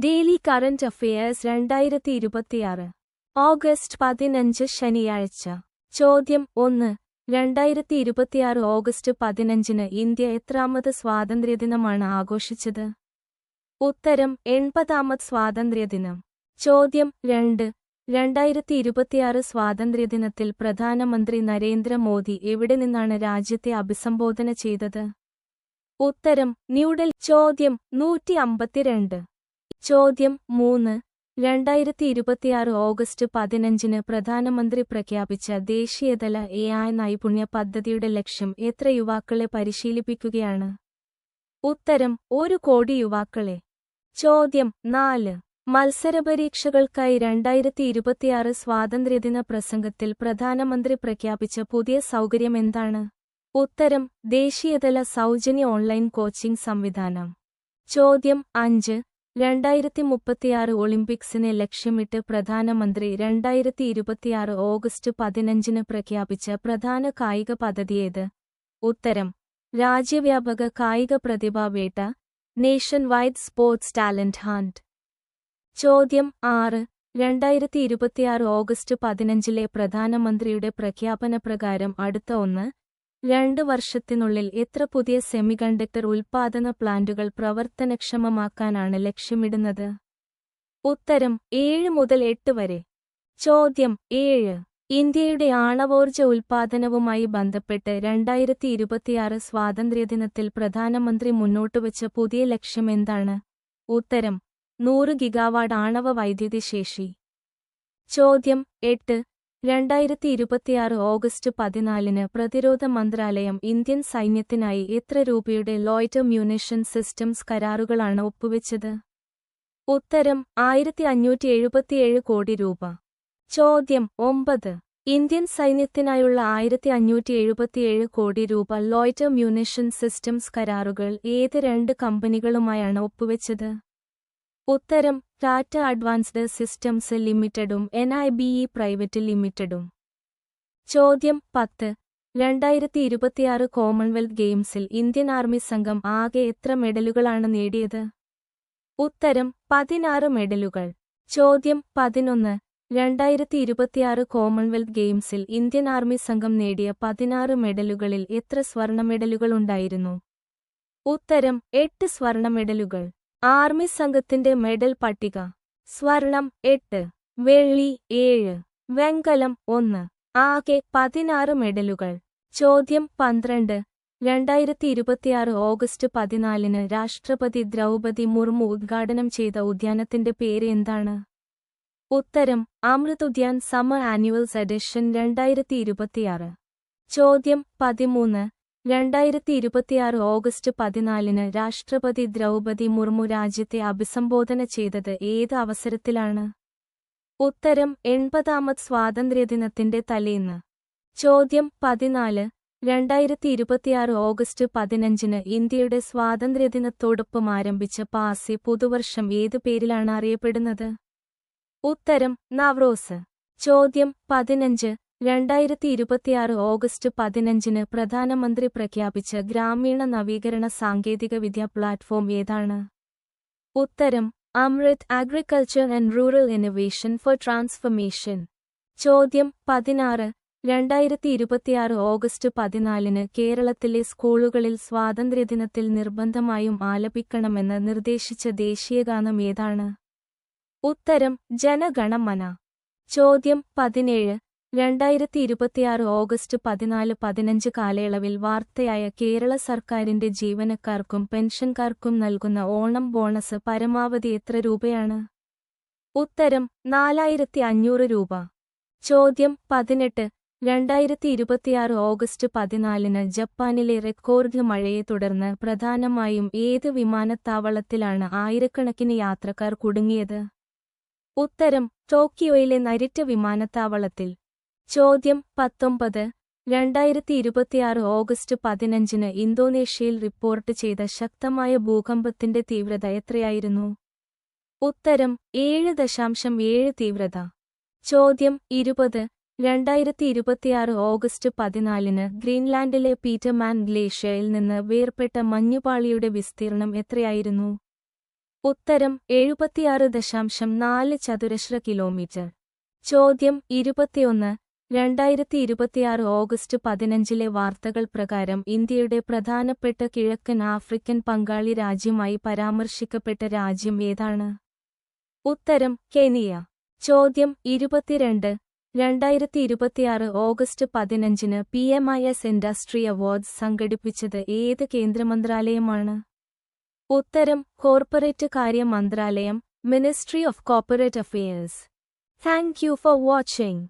Daily current affairs 2026 August 15 ശനിയാഴ്ച. ചോദ്യം 1. 2026 August 15 India എത്രാമത് സ്വാതന്ത്ര്യദിനമാണ് ആഘോഷിച്ചത്? ഉത്തരം 80ാമത് സ്വാതന്ത്ര്യദിനം. ചോദ്യം 2. 2026 സ്വാതന്ത്ര്യദിനത്തിൽ പ്രധാനമന്ത്രി നരേന്ദ്രമോദി എവിടെ നിന്നാണ് രാജ്യത്തെ അഭിസംബോധന ചെയ്തത്? ഉത്തരം ന്യൂഡൽഹി. ചോദ്യം 152. ചോദ്യം 3. 2026 ഓഗസ്റ്റ് 15 പ്രധാനമന്ത്രി പ്രഖ്യാപിച്ച ദേശീയതല AI നൈപുണ്യ പദ്ധതിയുടെ ലക്ഷ്യം എത്ര യുവാക്കളെ പരിശീലിപ്പിക്കുകയാണ്? ഉത്തരം 1 കോടി യുവാക്കളെ. ചോദ്യം 4. മത്സരപരീക്ഷകൾക്കായി 2026 സ്വാതന്ത്ര്യദിന പ്രസംഗത്തിൽ പ്രധാനമന്ത്രി പ്രഖ്യാപിച്ച പുതിയ സൗകര്യം എന്താണ്? ഉത്തരം ദേശീയതല സൗജന്യ ഓൺലൈൻ കോച്ചിംഗ് സംവിധാനം. ചോദ്യം 5. 2036 ഒളിമ്പിക്സിനെ ലക്ഷ്യമിട്ട് പ്രധാനമന്ത്രി 2026 ഓഗസ്റ്റ് 15 പ്രഖ്യാപിച്ച പ്രധാന കായിക പദ്ധതിയേത്? ഉത്തരം രാജ്യവ്യാപക കായിക പ്രതിഭാവേട്ട, nationwide sports talent hunt. ചോദ്യം 6. 2026 ഓഗസ്റ്റ് 15 പ്രധാനമന്ത്രിയുടെ പ്രഖ്യാപനപ്രകാരം അടുത്ത 1-2 വർഷത്തിനുള്ളിൽ എത്ര പുതിയ സെമികണ്ടക്ടർ ഉൽപ്പാദന പ്ലാന്റുകൾ പ്രവർത്തനക്ഷമമാക്കാനാണ് ലക്ഷ്യമിടുന്നത്? ഉത്തരം 7 മുതൽ 8 വരെ. ചോദ്യം 7. ഇന്ത്യയുടെ ആണവോർജ ഉൽപ്പാദനവുമായി ബന്ധപ്പെട്ട് 2026 സ്വാതന്ത്ര്യദിനത്തിൽ പ്രധാനമന്ത്രി മുന്നോട്ടുവച്ച പുതിയ ലക്ഷ്യം എന്താണ്? ഉത്തരം 100 ഗിഗാവാട്ട് ആണവ വൈദ്യുതി ശേഷി. ചോദ്യം 8. 2026 ഓഗസ്റ്റ് 14 പ്രതിരോധ മന്ത്രാലയം ഇന്ത്യൻ സൈന്യത്തിനായി എത്ര രൂപയുടെ ലോയ്റ്റർ മ്യൂണിഷൻ സിസ്റ്റംസ് കരാറുകളാണ് ഒപ്പുവെച്ചത്? ഉത്തരം 1577 കോടി രൂപ. ചോദ്യം 9. ഇന്ത്യൻ സൈന്യത്തിനായുള്ള 1577 കോടി രൂപ ലോയ്റ്റർ മ്യൂണിഷൻ സിസ്റ്റംസ് കരാറുകൾ ഏത് 2 കമ്പനികളുമായാണ് ഒപ്പുവെച്ചത്? ഉത്തരം ടാറ്റ അഡ്വാൻസ്ഡ് സിസ്റ്റംസ് ലിമിറ്റഡും NIBE പ്രൈവറ്റ് ലിമിറ്റഡും. ചോദ്യം 10. 2026 കോമൺവെൽത്ത് ഗെയിംസിൽ ഇന്ത്യൻ ആർമി സംഘം ആകെ എത്ര മെഡലുകളാണ് നേടിയത്? ഉത്തരം 16 മെഡലുകൾ. ചോദ്യം 11. 2026 കോമൺവെൽത്ത് ഗെയിംസിൽ ഇന്ത്യൻ ആർമി സംഘം നേടിയ 16 മെഡലുകളിൽ എത്ര സ്വർണ്ണ മെഡലുകളുണ്ടായിരുന്നു? ഉത്തരം 8 സ്വർണ്ണ മെഡലുകൾ. ആർമി സംഘത്തിന്റെ മെഡൽ പട്ടിക. സ്വർണം 8, വെള്ളി 7, വെങ്കലം 1. ആകെ 16 മെഡലുകൾ. ചോദ്യം 12. 2026 ഓഗസ്റ്റ് 14 രാഷ്ട്രപതി ദ്രൗപദി മുർമു ഉദ്ഘാടനം ചെയ്ത ഉദ്യാനത്തിന്റെ പേര് എന്താണ്? ഉത്തരം അമൃത് ഉദ്യാൻ സമ്മർ ആനുവൽസ് എഡിഷൻ 2026. ചോദ്യം 13. 2026 ഓഗസ്റ്റ് 14 രാഷ്ട്രപതി ദ്രൗപദി മുർമു രാജ്യത്തെ അഭിസംബോധന ചെയ്തത് ഏത് അവസരത്തിലാണ്? ഉത്തരം 80ാമത് സ്വാതന്ത്ര്യദിനത്തിന്റെ തലേന്ന്. ചോദ്യം 14. 2026 ഓഗസ്റ്റ് 15 ഇന്ത്യയുടെ സ്വാതന്ത്ര്യദിനത്തോടൊപ്പം ആരംഭിച്ച പാസി പുതുവർഷം ഏതു പേരിലാണ് അറിയപ്പെടുന്നത്? ഉത്തരം നവ്രോസ്. ചോദ്യം 15. 2026 ഓഗസ്റ്റ് 15 പ്രധാനമന്ത്രി പ്രഖ്യാപിച്ച ഗ്രാമീണ നവീകരണ സാങ്കേതികവിദ്യ പ്ലാറ്റ്ഫോം ഏതാണ്? ഉത്തരം Amrit agriculture and rural innovation for transformation. ചോദ്യം 16. 2026 ഓഗസ്റ്റ് 14 കേരളത്തിലെ സ്കൂളുകളിൽ സ്വാതന്ത്ര്യദിനത്തിൽ നിർബന്ധമായും ആലപിക്കണമെന്ന് നിർദ്ദേശിച്ച ദേശീയഗാനം ഏതാണ്? ഉത്തരം ജനഗണമന. ചോദ്യം 17. 2026 ഓഗസ്റ്റ് 14-15 കാലയളവിൽ വാർത്തയായ കേരള സർക്കാരിന്റെ ജീവനക്കാർക്കും പെൻഷൻകാർക്കും നൽകുന്ന ഓണം ബോണസ് പരമാവധി എത്ര രൂപയാണ്? ഉത്തരം 4500 രൂപ. ചോദ്യം 18. 2026 ഓഗസ്റ്റ് 14 ജപ്പാനിലെ റെക്കോർഡ് മഴയെ തുടർന്ന് പ്രധാനമായും ഏത് വിമാനത്താവളത്തിലാണ് ആയിരക്കണക്കിന് യാത്രക്കാർ കുടുങ്ങിയത്? ഉത്തരം ടോക്കിയോയിലെ നരിറ്റ വിമാനത്താവളത്തിൽ. ചോദ്യം 19. 2026 ഓഗസ്റ്റ് 15 ഇന്തോനേഷ്യയിൽ റിപ്പോർട്ട് ചെയ്ത ശക്തമായ ഭൂകമ്പത്തിന്റെ തീവ്രത എത്രയായിരുന്നു? ഉത്തരം 7.7 തീവ്രത. ചോദ്യം 20. 2026 ഓഗസ്റ്റ് 14 ഗ്രീൻലാൻഡിലെ പീറ്റർമാൻ ഗ്ലേഷ്യറിൽ നിന്ന് വേർപെട്ട മഞ്ഞുപാളിയുടെ വിസ്തീർണം എത്രയായിരുന്നു? ഉത്തരം 76.4 ചതുരശ്ര കിലോമീറ്റർ. ചോദ്യം 21. 2026 ഓഗസ്റ്റ് 15-ലെ വാർത്തകൾ പ്രകാരം ഇന്ത്യയുടെ പ്രധാനപ്പെട്ട കിഴക്കൻ ആഫ്രിക്കൻ പങ്കാളി രാജ്യമായി പരാമർശിക്കപ്പെട്ട രാജ്യം ഏതാണ്? ഉത്തരം കെനിയ. ചോദ്യം 22. 2026 ഓഗസ്റ്റ് 15-ന് PMIS ഇൻഡസ്ട്രി അവാർഡ്സ് സംഘടിപ്പിച്ചത് ഏത് കേന്ദ്രമന്ത്രാലയമാണ്? ഉത്തരം കോർപ്പറേറ്റ് കാര്യ മന്ത്രാലയം, ministry of corporate affairs. Thank you for watching.